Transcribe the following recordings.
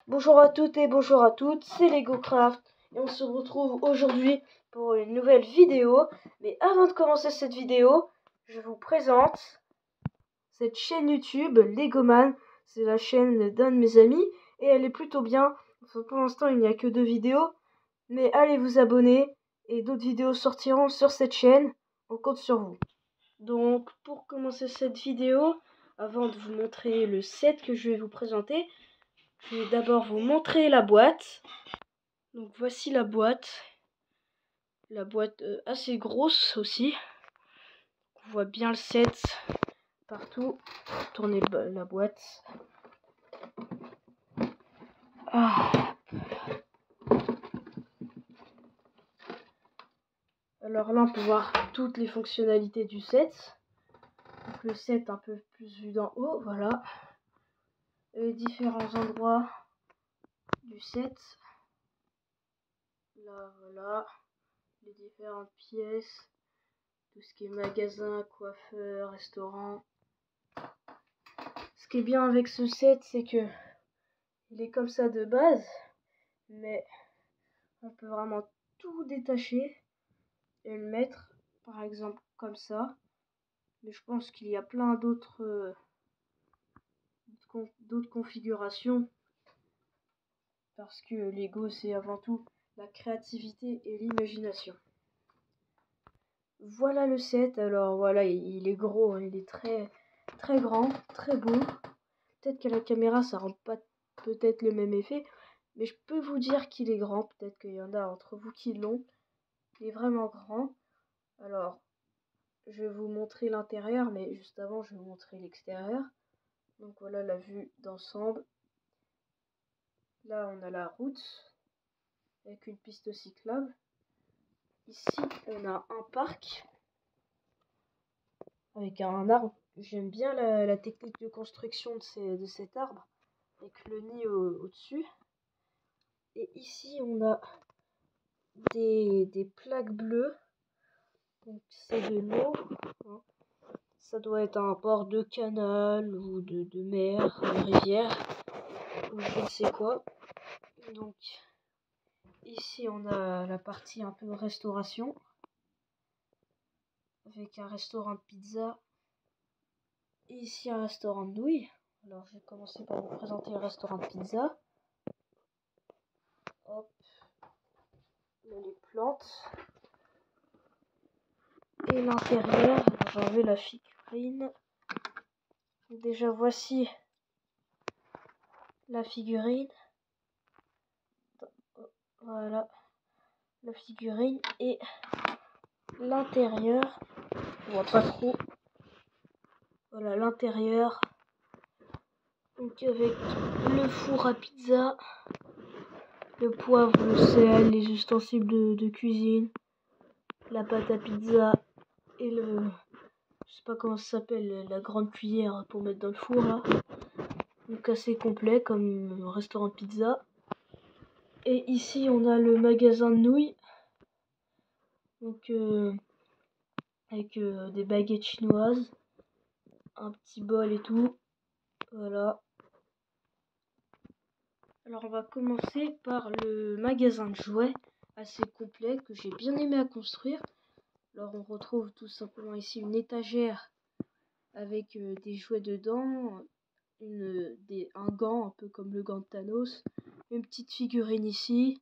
Bonjour à toutes et bonjour à toutes, c'est LegoCraft et on se retrouve aujourd'hui pour une nouvelle vidéo. Mais avant de commencer cette vidéo, je vous présente cette chaîne YouTube Legoman. C'est la chaîne d'un de mes amis et elle est plutôt bien. Enfin, pour l'instant il n'y a que 2 vidéos, mais allez vous abonner et d'autres vidéos sortiront sur cette chaîne. On compte sur vous. Donc pour commencer cette vidéo, avant de vous montrer le set que je vais vous présenter, je vais d'abord vous montrer la boîte. Donc voici la boîte assez grosse aussi. On voit bien le set partout. Tournez la boîte. Alors là on peut voir toutes les fonctionnalités du set. Donc le set un peu plus vu d'en haut, voilà. Les différents endroits du set. Là voilà. Les différentes pièces. Tout ce qui est magasin, coiffeur, restaurant. Ce qui est bien avec ce set, c'est que il est comme ça de base, mais on peut vraiment tout détacher et le mettre, par exemple, comme ça. Mais je pense qu'il y a plein d'autres configurations, parce que Lego, c'est avant tout la créativité et l'imagination. Voilà le set. Alors voilà, il est gros, hein, il est très très grand, très beau. Peut-être qu'à la caméra ça rend pas peut-être le même effet, mais je peux vous dire qu'il est grand. Peut-être qu'il y en a entre vous qui l'ont. Il est vraiment grand. Alors je vais vous montrer l'intérieur, mais juste avant je vais vous montrer l'extérieur. Donc voilà la vue d'ensemble. Là on a la route avec une piste cyclable. Ici on a un parc avec un arbre. J'aime bien la technique de construction de cet arbre avec le nid au-dessus. Et ici on a des plaques bleues. Donc c'est de l'eau. Hein. Ça doit être un bord de canal ou de mer, de rivière ou je ne sais quoi. Donc ici on a la partie un peu restauration avec un restaurant de pizza et ici un restaurant de nouilles. Alors je vais commencer par vous présenter le restaurant de pizza. Hop, là les plantes et l'intérieur. J'ai enlevé la figurine. Déjà voici la figurine. Voilà la figurine et l'intérieur. On voit pas trop. Voilà l'intérieur. Donc avec le four à pizza, le poivre, le sel, les ustensiles de cuisine, la pâte à pizza et je sais pas comment ça s'appelle, la grande cuillère pour mettre dans le four là. Donc assez complet comme un restaurant de pizza. Et ici on a le magasin de nouilles. Donc avec des baguettes chinoises, un petit bol et tout. Voilà. Alors on va commencer par le magasin de jouets assez complet que j'ai bien aimé à construire. Alors on retrouve tout simplement ici une étagère avec des jouets dedans, un gant un peu comme le gant de Thanos, une petite figurine ici.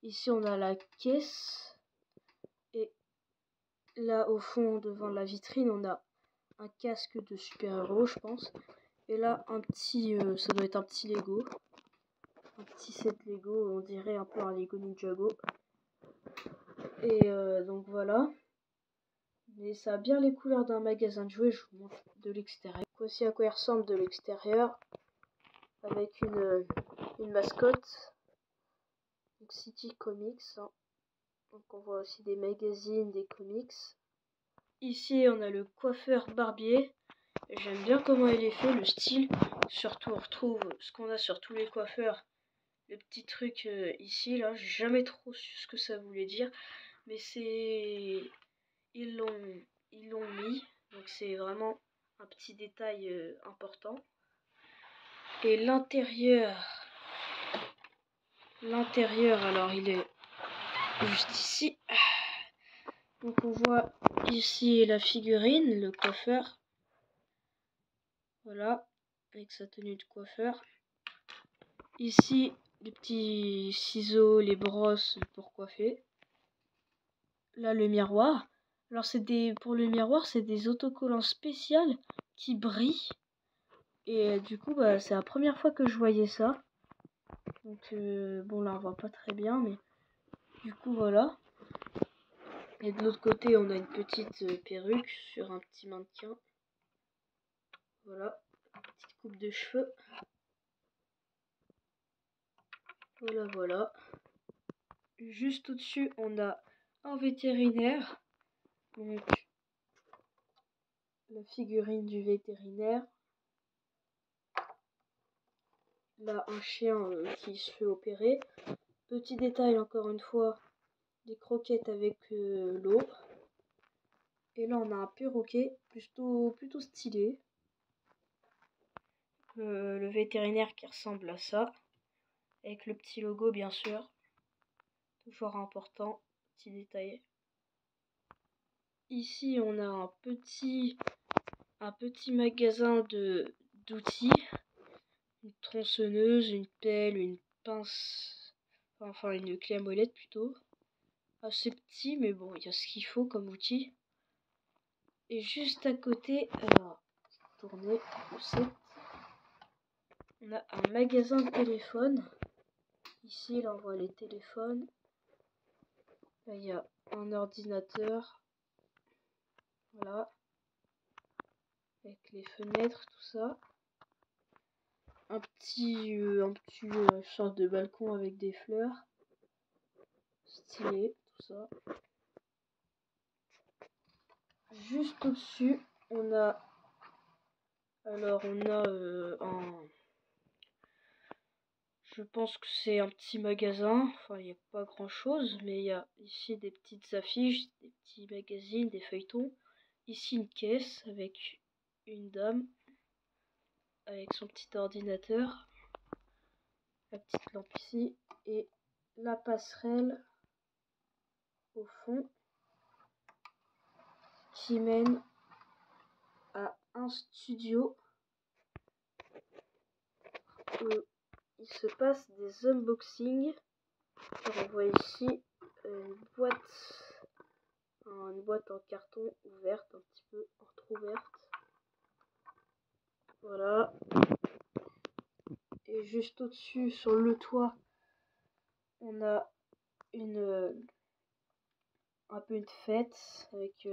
Ici on a la caisse et là au fond devant la vitrine on a un casque de super-héros je pense. Et là un petit, ça doit être un petit Lego. Un petit set Lego, on dirait un peu un Lego Ninjago. Et donc voilà. Mais ça a bien les couleurs d'un magasin de jouets, je vous montre de l'extérieur. Voici à quoi il ressemble de l'extérieur. Avec une mascotte. Donc City Comics. Hein. Donc on voit aussi des magazines, des comics. Ici on a le coiffeur barbier. J'aime bien comment il est fait, le style. Surtout on retrouve ce qu'on a sur tous les coiffeurs. Le petit truc ici là, j'ai jamais trop su ce que ça voulait dire, mais c'est ils l'ont mis, donc c'est vraiment un petit détail important. Et l'intérieur l'intérieur, alors il est juste ici. Donc on voit ici la figurine, le coiffeur. Voilà, avec sa tenue de coiffeur. Ici, les petits ciseaux, les brosses pour coiffer. Là, le miroir. Alors pour le miroir, c'est des autocollants spéciaux qui brillent. Et du coup, bah, c'est la première fois que je voyais ça. Donc bon, là on voit pas très bien, mais du coup voilà. Et de l'autre côté, on a une petite perruque sur un petit mannequin. Voilà, petite coupe de cheveux. Voilà, voilà. Juste au-dessus, on a un vétérinaire. Donc, la figurine du vétérinaire. Là, un chien qui se fait opérer. Petit détail, encore une fois, des croquettes avec l'eau. Et là, on a un perroquet plutôt stylé. Le vétérinaire qui ressemble à ça. Avec le petit logo, bien sûr. Toujours important, petit détail. Ici, on a un petit magasin d'outils. Une tronçonneuse, une pelle, une pince, enfin une clé à molette plutôt. Assez petit, mais bon, il y a ce qu'il faut comme outil. Et juste à côté, alors, tourner le set. On a un magasin de téléphones. Ici, là, on voit les téléphones. Là, il y a un ordinateur. Voilà. Avec les fenêtres, tout ça. Un petit sorte de balcon avec des fleurs. Stylé, tout ça. Juste au-dessus, on a je pense que c'est un petit magasin. Enfin, il n'y a pas grand-chose, mais il y a ici des petites affiches, des petits magazines, des feuilletons. Ici, une caisse avec une dame avec son petit ordinateur. La petite lampe ici et la passerelle au fond qui mène à un studio où il se passe des unboxings. On voit ici une boîte en carton ouverte, un petit peu entrouverte. Voilà. Et juste au-dessus, sur le toit, on a un peu une fête avec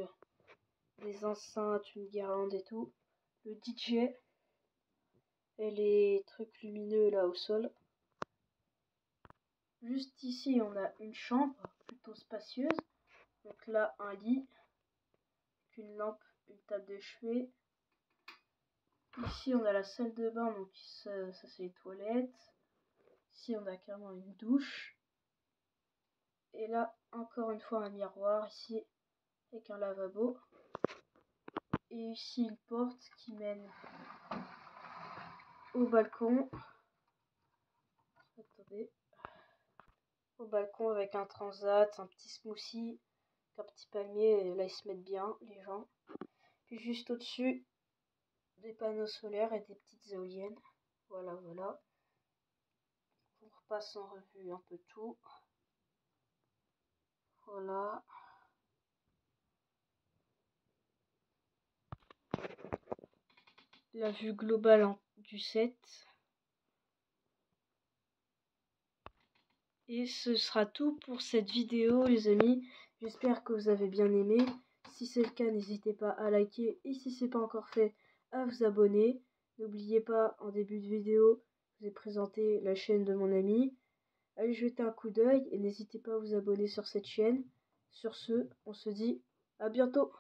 des enceintes, une guirlande et tout. Le DJ et les trucs lumineux là au sol. Juste ici, on a une chambre plutôt spacieuse. Donc là, un lit, une lampe, une table de chevet. Ici, on a la salle de bain, donc ça c'est les toilettes. Ici, on a carrément une douche. Et là, encore une fois, un miroir ici avec un lavabo. Et ici, une porte qui mène au balcon. Attendez. Au balcon avec un transat, un petit smoothie, un petit palmier. Et là, ils se mettent bien, les gens. Puis juste au-dessus, des panneaux solaires et des petites éoliennes. Voilà, voilà. On repasse en revue un peu tout. Voilà. La vue globale du set. Et ce sera tout pour cette vidéo, les amis. J'espère que vous avez bien aimé. Si c'est le cas, n'hésitez pas à liker. Et si ce n'est pas encore fait, à vous abonner. N'oubliez pas, en début de vidéo, je vous ai présenté la chaîne de mon ami. Allez jeter un coup d'œil et n'hésitez pas à vous abonner sur cette chaîne. Sur ce, on se dit à bientôt.